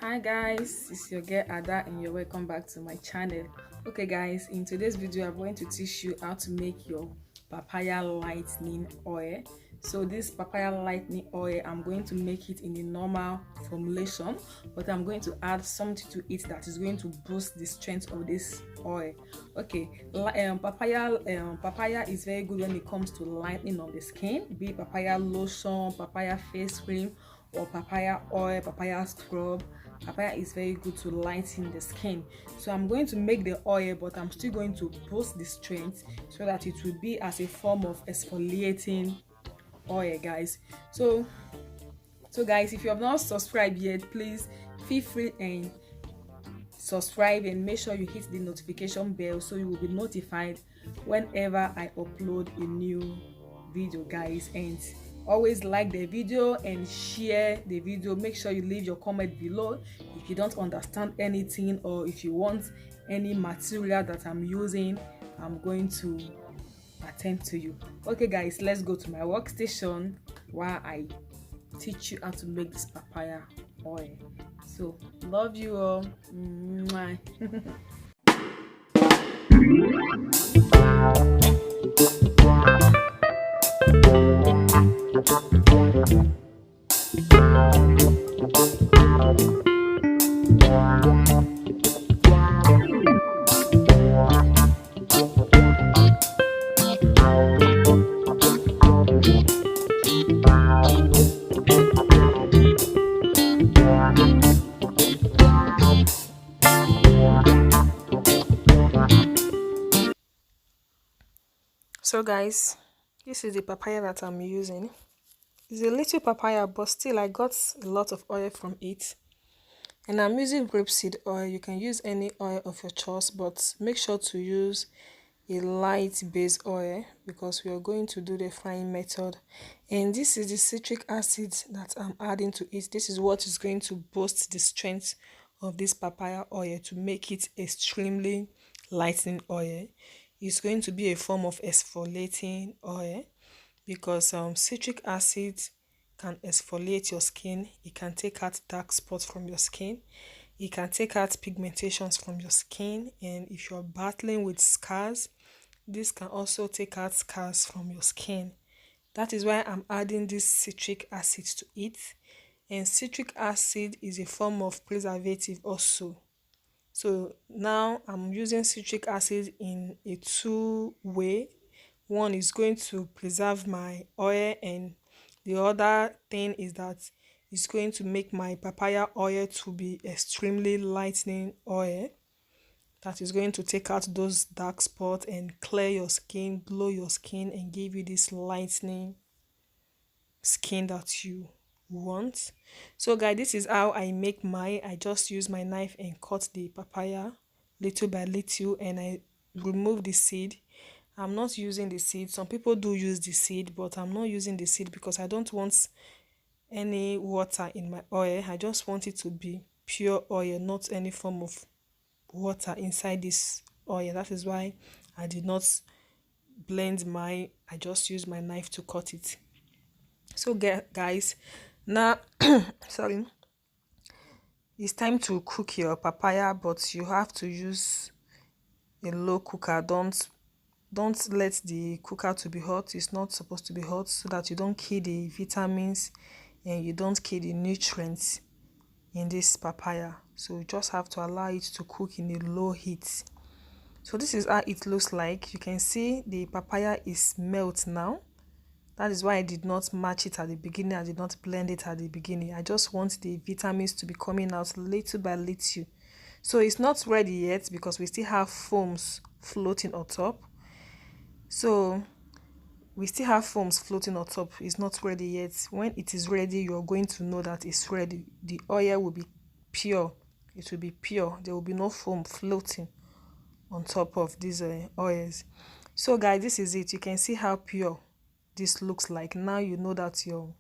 Hi guys, it's your girl Ada and you're welcome back to my channel. Okay guys, in today's video I'm going to teach you how to make your papaya lightening oil. So this papaya lightening oil, I'm going to make it in a normal formulation, but I'm going to add something to it that is going to boost the strength of this oil. Okay, papaya is very good when it comes to lightening of the skin, be it papaya lotion, papaya face cream, or papaya oil, papaya scrub. Papaya is very good to lighten the skin. So I'm going to make the oil, but I'm still going to boost the strength so that it will be as a form of exfoliating oil, guys. So guys, if you have not subscribed yet, please feel free and subscribe and make sure you hit the notification bell so you will be notified whenever I upload a new video, guys. And always like the video and share the video. Make sure you leave your comment below if you don't understand anything or if you want any material that I'm using. I'm going to attend to you. Okay guys, let's go to my workstation while I teach you how to make this papaya oil. So love you all. Mwah. So guys, this is the papaya that I'm using. It's a little papaya, but still I got a lot of oil from it. And I'm using grapeseed oil. You can use any oil of your choice, but make sure to use a light base oil because we are going to do the frying method. And this is the citric acid that I'm adding to it. This is what is going to boost the strength of this papaya oil to make it extremely lightening oil. It's going to be a form of exfoliating oil because citric acid can exfoliate your skin. It can take out dark spots from your skin. It can take out pigmentations from your skin. And if you're battling with scars, this can also take out scars from your skin. That is why I'm adding this citric acid to it. And citric acid is a form of preservative also. So now I'm using citric acid in a two-way. One is going to preserve my oil, and the other thing is that it's going to make my papaya oil to be extremely lightening oil that is going to take out those dark spots and clear your skin, glow your skin, and give you this lightening skin that you want. So guys, this is how I make mine. I just use my knife and cut the papaya little by little, and I remove the seed. I'm not using the seed. Some people do use the seed, but I'm not using the seed because I don't want any water in my oil. I just want it to be pure oil, not any form of water inside this oil. That is why I did not blend I just used my knife to cut it. So guys, now sorry, it's time to cook your papaya, but you have to use a low cooker. Don't let the cooker to be hot. It's not supposed to be hot, so that you don't kill the vitamins and you don't kill the nutrients in this papaya. So you just have to allow it to cook in a low heat. So this is how it looks like. You can see the papaya is melt now. That is why I did not match it at the beginning. I did not blend it at the beginning. I just want the vitamins to be coming out little by little. So it's not ready yet because we still have foams floating on top. So we still have foams floating on top. It's not ready yet. When it is ready, you're going to know that it's ready. The oil will be pure. It will be pure. There will be no foam floating on top of these oils. So guys, this is it. You can see how pure this looks like. Now you know that your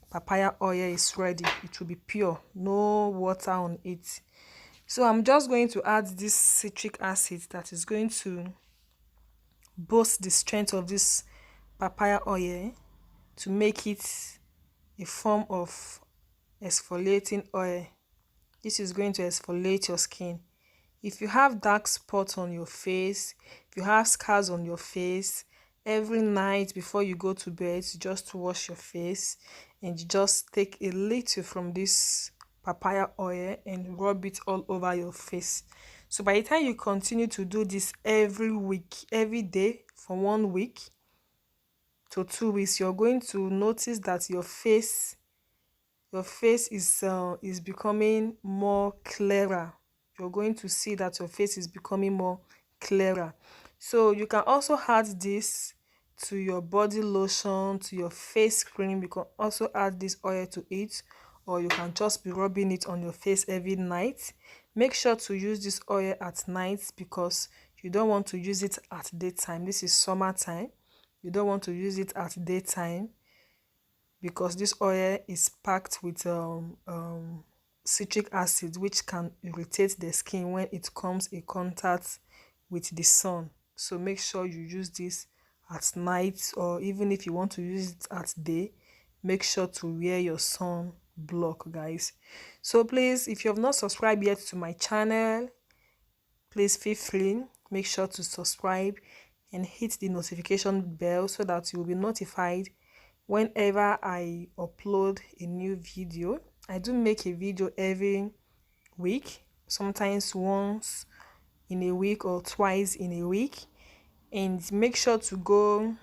papaya oil is ready. It will be pure, no water on it. So I'm just going to add this citric acid that is going to boost the strength of this papaya oil to make it a form of exfoliating oil This is going to exfoliate your skin. If you have dark spots on your face, if you have scars on your face, every night before you go to bed, you just wash your face and you just take a little from this papaya oil and rub it all over your face. So by the time you continue to do this every week, every day for 1 week to 2 weeks, you're going to notice that your face is becoming more clearer. You're going to see that your face is becoming more clearer. So you can also add this to your body lotion, to your face cream. You can also add this oil to it, or you can just be rubbing it on your face every night. Make sure to use this oil at night because you don't want to use it at daytime. This is summertime. You don't want to use it at daytime because this oil is packed with citric acid, which can irritate the skin when it comes in contact with the sun. So make sure you use this at night, or even if you want to use it at day, make sure to wear your sun block, guys. So please, if you have not subscribed yet to my channel, please feel free, make sure to subscribe and hit the notification bell so that you will be notified whenever I upload a new video. I do make a video every week, sometimes once in a week or twice in a week. And make sure to go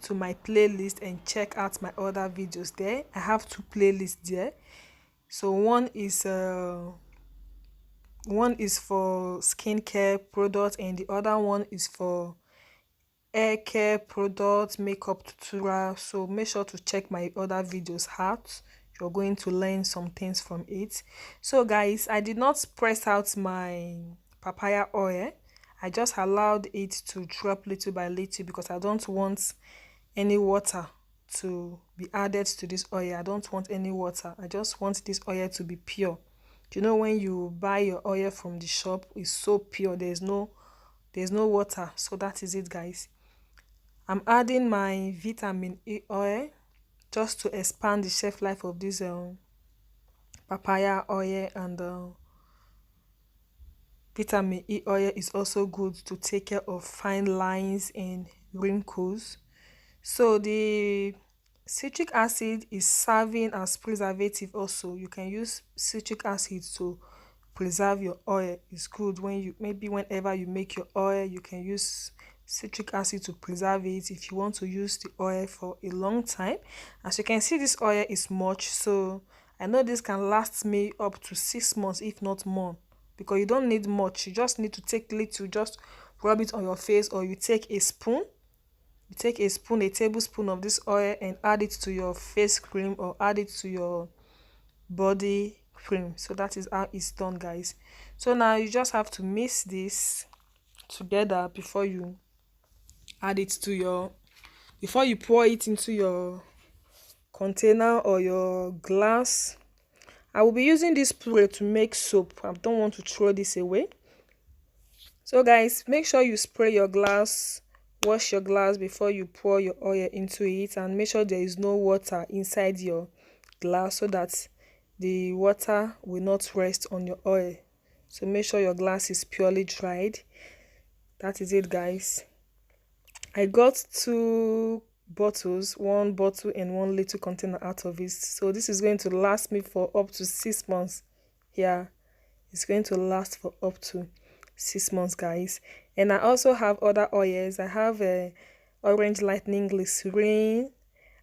to my playlist and check out my other videos there. I have 2 playlists there. So one is for skincare products and the other one is for hair care products, makeup tutorial. So make sure to check my other videos out. You're going to learn some things from it. So guys, I did not press out my papaya oil. I just allowed it to drop little by little because I don't want any water to be added to this oil. I don't want any water. I just want this oil to be pure. You know, when you buy your oil from the shop, it's so pure, there's no water. So that is it, guys. I'm adding my vitamin E oil just to expand the shelf life of this papaya oil, and vitamin E oil is also good to take care of fine lines and wrinkles. So the citric acid is serving as preservative also. You can use citric acid to preserve your oil. It's good when you, maybe whenever you make your oil, you can use citric acid to preserve it if you want to use the oil for a long time. As you can see, this oil is much, so I know this can last me up to 6 months, if not more, because you don't need much. You just need to take little, just rub it on your face, or you take a spoon, a tablespoon of this oil and add it to your face cream or add it to your body cream. So that is how it's done, guys. So now you just have to mix this together before you add it to your, before you pour it into your container or your glass. I will be using this spray to make soap. I don't want to throw this away. So guys, make sure you spray your glass, wash your glass before you pour your oil into it, and make sure there is no water inside your glass so that the water will not rest on your oil. So make sure your glass is purely dried. That is it, guys. I got 2 bottles, 1 bottle and 1 little container out of it. So this is going to last me for up to 6 months. Yeah, it's going to last for up to 6 months, guys. And I also have other oils. I have a orange lightning glycerin.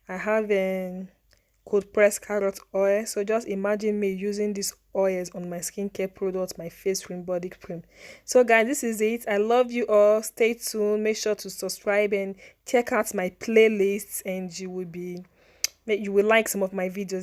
I have a cold pressed carrot oil. So just imagine me using these oils on my skincare products, my face cream, body cream. So guys, this is it. I love you all. Stay tuned. Make sure to subscribe and check out my playlists, and you will like some of my videos.